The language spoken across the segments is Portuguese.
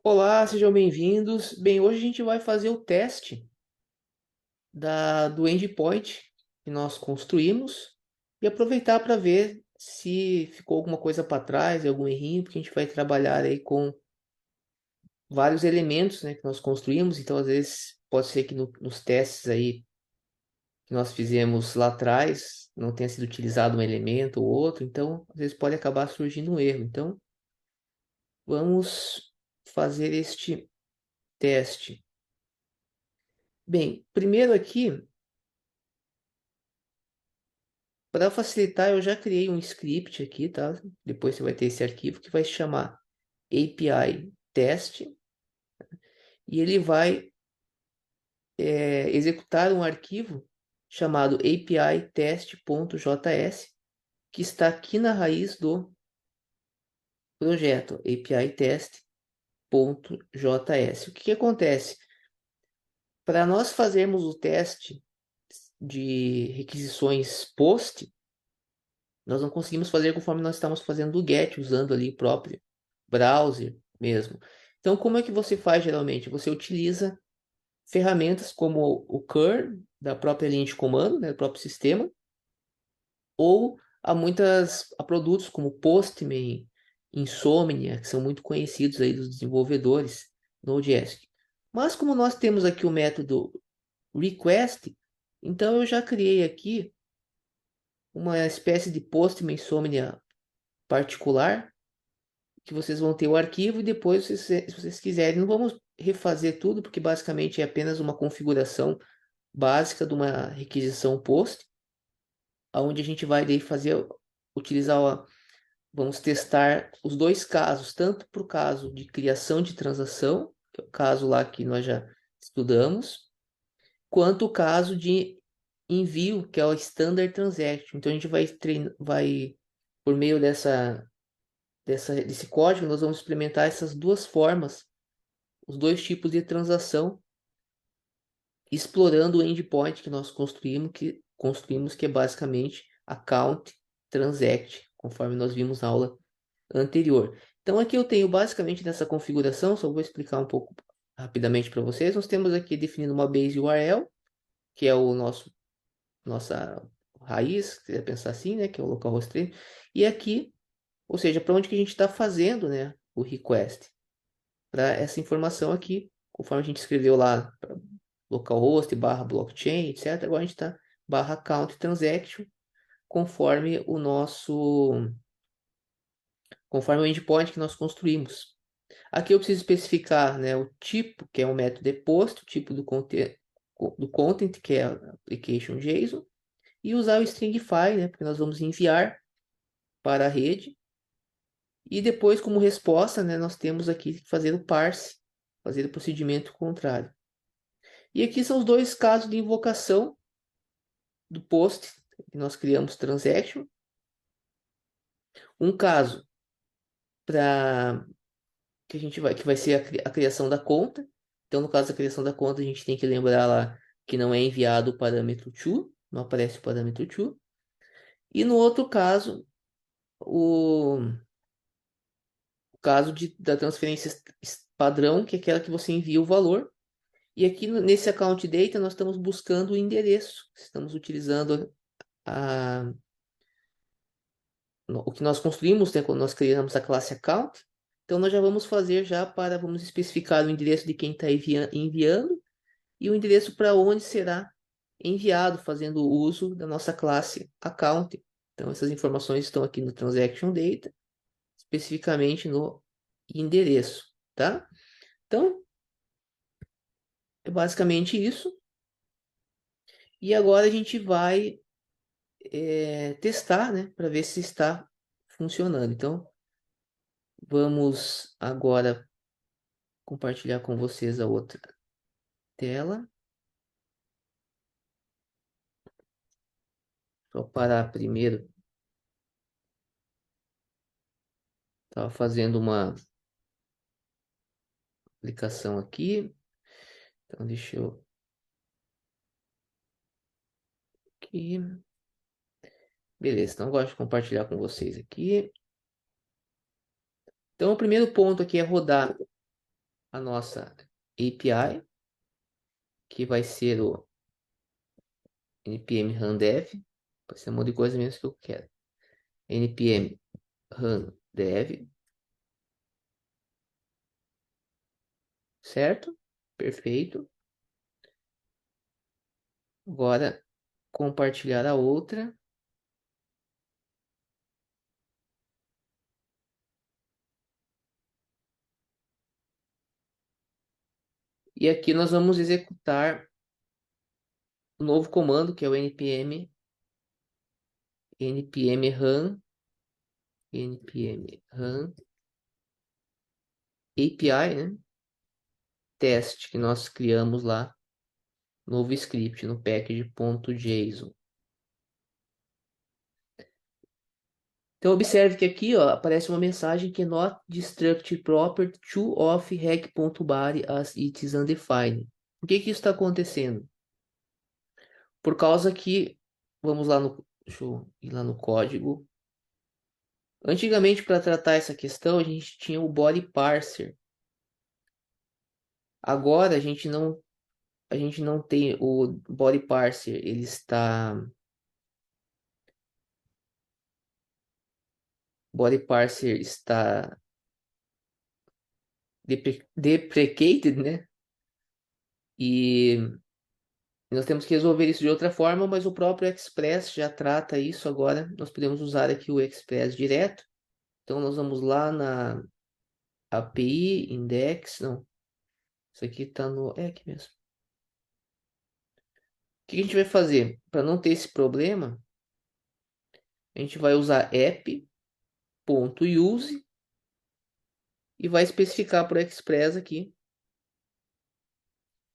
Olá, sejam bem-vindos. Bem, hoje a gente vai fazer o teste do endpoint que nós construímos e aproveitar para ver se ficou alguma coisa para trás, algum errinho, porque a gente vai trabalhar aí com vários elementos, né, que nós construímos. Então, às vezes, pode ser que nos testes aí que nós fizemos lá atrás não tenha sido utilizado um elemento ou outro. Então, às vezes pode acabar surgindo um erro. Então, vamos fazer este teste. Bem, primeiro aqui, para facilitar, eu já criei um script aqui, tá? Depois você vai ter esse arquivo que vai se chamar API test e ele vai executar um arquivo chamado API test.js que está aqui na raiz do projeto API test.js. O que acontece? Para nós fazermos o teste de requisições POST, nós não conseguimos fazer conforme nós estamos fazendo o GET, usando ali o próprio browser mesmo. Então, como é que você faz geralmente? Você utiliza ferramentas como o curl da própria linha de comando, né, do próprio sistema, ou há produtos como Postman, Insomnia, que são muito conhecidos aí dos desenvolvedores Node.js. Mas como nós temos aqui o método request, então eu já criei aqui uma espécie de Postman Insomnia particular que vocês vão ter o arquivo e depois, se vocês quiserem, não vamos refazer tudo, porque basicamente é apenas uma configuração básica de uma requisição POST, onde a gente vai daí utilizar, vamos testar os dois casos, tanto para o caso de criação de transação, que é o caso lá que nós já estudamos, quanto o caso de envio, que é o Standard Transaction. Então a gente vai por meio desse código, nós vamos implementar essas duas formas, os dois tipos de transação, explorando o endpoint que nós construímos, que é basicamente account transact, conforme nós vimos na aula anterior. Então aqui eu tenho basicamente nessa configuração, só vou explicar um pouco rapidamente para vocês. Nós temos aqui definido uma base URL, que é o nossa raiz, se quiser pensar assim, né, que é o localhost 3, e aqui, ou seja, para onde que a gente está fazendo, né, o request, para essa informação aqui, conforme a gente escreveu lá, localhost, barra blockchain, etc. Agora a gente está barra account transaction, conforme conforme o endpoint que nós construímos. Aqui eu preciso especificar, né, o tipo, que é o método deposto, o tipo do content, que é application JSON, e usar o stringify, né, porque nós vamos enviar para a rede. E depois, como resposta, né, nós temos aqui que fazer o parse, fazer o procedimento contrário. E aqui são os dois casos de invocação do post que nós criamos transaction. Um caso para que vai ser a criação da conta. Então, no caso da criação da conta, a gente tem que lembrar lá que não é enviado o parâmetro to, não aparece o parâmetro to. E no outro caso, o caso da transferência padrão, que é aquela que você envia o valor. E aqui nesse account data nós estamos buscando o endereço. Estamos utilizando a, o que nós construímos, né, quando nós criamos a classe account. Então nós já vamos fazer vamos especificar o endereço de quem está enviando e o endereço para onde será enviado, fazendo uso da nossa classe account. Então essas informações estão aqui no transaction data, especificamente no endereço, tá? Então é basicamente isso. E agora a gente vai testar, né, para ver se está funcionando. Então vamos agora compartilhar com vocês a outra tela. Só parar primeiro. Estava fazendo uma aplicação aqui. Então deixa eu aqui. Beleza, então eu gosto de compartilhar com vocês aqui. Então o primeiro ponto aqui é rodar a nossa API, que vai ser o npm rundev, vai ser um monte de coisa menos que eu quero. npm rundev, certo? Perfeito. Agora, compartilhar a outra. E aqui nós vamos executar o novo comando, que é o npm run API, né? Teste que nós criamos lá, novo script no package.json. Então observe que aqui, ó, aparece uma mensagem que not destruct property to of rec.body as it is undefined. Por que que isso está acontecendo? Por causa que, vamos lá no, deixa eu ir lá no código. Antigamente, para tratar essa questão, a gente tinha o body parser. Agora a gente não tem o body parser, ele está body parser está deprecated, né? E nós temos que resolver isso de outra forma, mas o próprio Express já trata isso agora. Nós podemos usar aqui o Express direto. Então nós vamos lá na API index, não. Isso aqui está no aqui mesmo. O que a gente vai fazer? Para não ter esse problema, a gente vai usar app.use e vai especificar para o Express aqui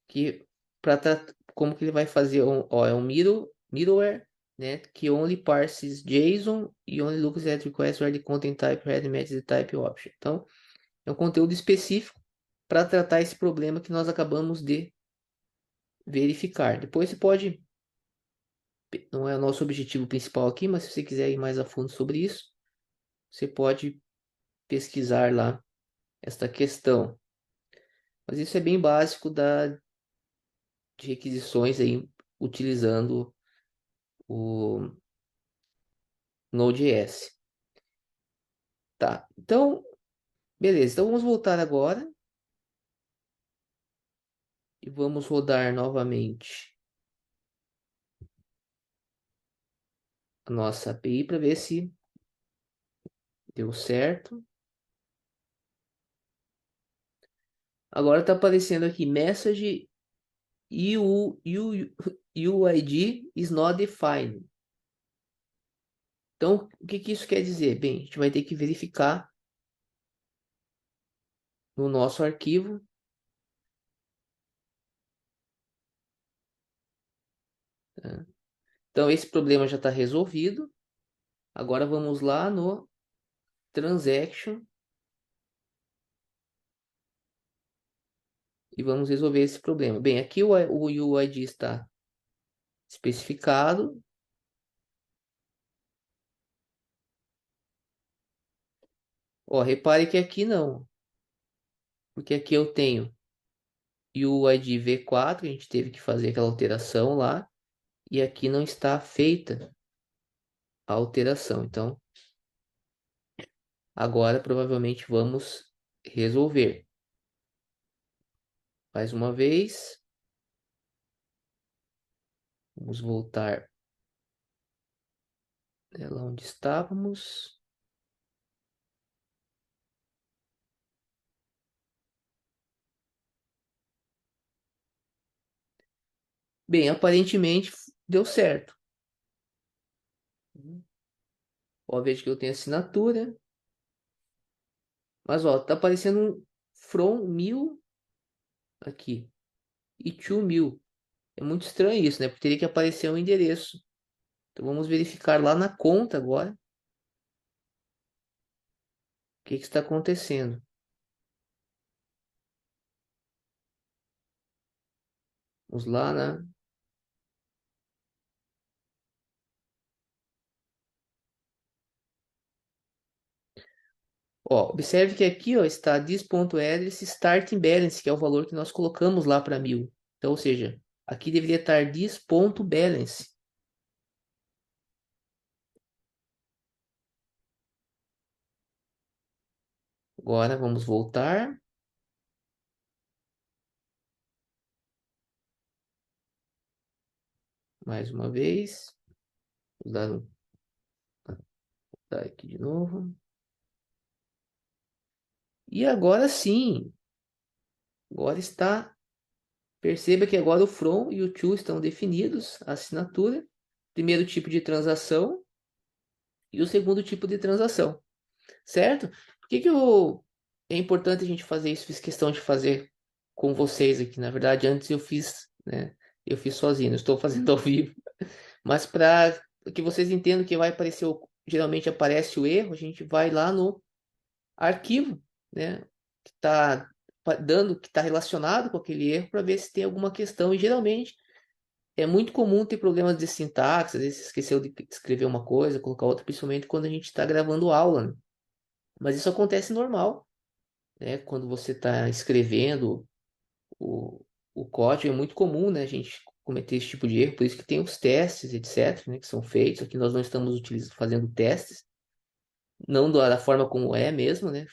que para como que ele vai fazer, ó, é um middleware, né, que only parses JSON e only looks at requests where the content type already matches the type option. Então, é um conteúdo específico para tratar esse problema que nós acabamos de verificar. Depois você pode, não é o nosso objetivo principal aqui, mas se você quiser ir mais a fundo sobre isso, você pode pesquisar lá esta questão. Mas isso é bem básico de requisições aí utilizando o Node.js. Tá, então, beleza. Então vamos voltar agora e vamos rodar novamente a nossa API para ver se deu certo. Agora está aparecendo aqui message UID is not defined. Então, o que que isso quer dizer? Bem, a gente vai ter que verificar no nosso arquivo. Tá? Então, esse problema já está resolvido. Agora vamos lá no transaction e vamos resolver esse problema. Bem, aqui o UID está especificado. Ó, repare que aqui não, porque aqui eu tenho UID V4, a gente teve que fazer aquela alteração lá, e aqui não está feita a alteração. Então, agora provavelmente vamos resolver. Mais uma vez, vamos voltar, né, lá onde estávamos. Bem, aparentemente deu certo. Ó, veja que eu tenho assinatura, mas ó, tá aparecendo um from 1000 aqui e to 1000. É muito estranho isso, né? Porque teria que aparecer um endereço. Então vamos verificar lá na conta agora o que está acontecendo. Vamos lá, né? Ó, observe que aqui, ó, está this.address starting balance, que é o valor que nós colocamos lá para 1000. Então, ou seja, aqui deveria estar this.balance. Agora vamos voltar mais uma vez. Vou dar aqui de novo. E agora sim, agora está. Perceba que agora o from e o to estão definidos, a assinatura, primeiro tipo de transação e o segundo tipo de transação, certo? Por que que é importante a gente fazer isso? Fiz questão de fazer com vocês aqui. Na verdade, antes eu fiz, né? Eu fiz sozinho, estou fazendo ao vivo. Mas para que vocês entendam que vai aparecer, geralmente aparece o erro, a gente vai lá no arquivo, né? Que está dando, que está relacionado com aquele erro para ver se tem alguma questão. E geralmente é muito comum ter problemas de sintaxe, às vezes você esqueceu de escrever uma coisa, colocar outra, principalmente quando a gente está gravando aula, né? Mas isso acontece normal, né? Quando você está escrevendo o, o código, é muito comum, né? A gente cometer esse tipo de erro, por isso que tem os testes, etc., né? Que são feitos. Aqui nós não estamos fazendo testes, não da forma como é mesmo, né?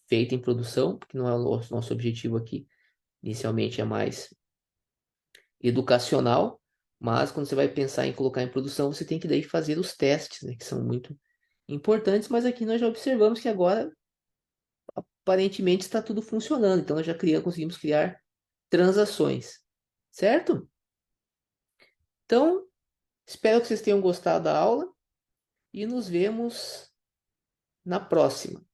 Feita em produção, porque não é o nosso objetivo aqui. Inicialmente é mais educacional, mas quando você vai pensar em colocar em produção, você tem que daí fazer os testes, né, que são muito importantes, mas aqui nós já observamos que agora aparentemente está tudo funcionando, então nós já conseguimos criar transações, certo? Então, espero que vocês tenham gostado da aula e nos vemos na próxima.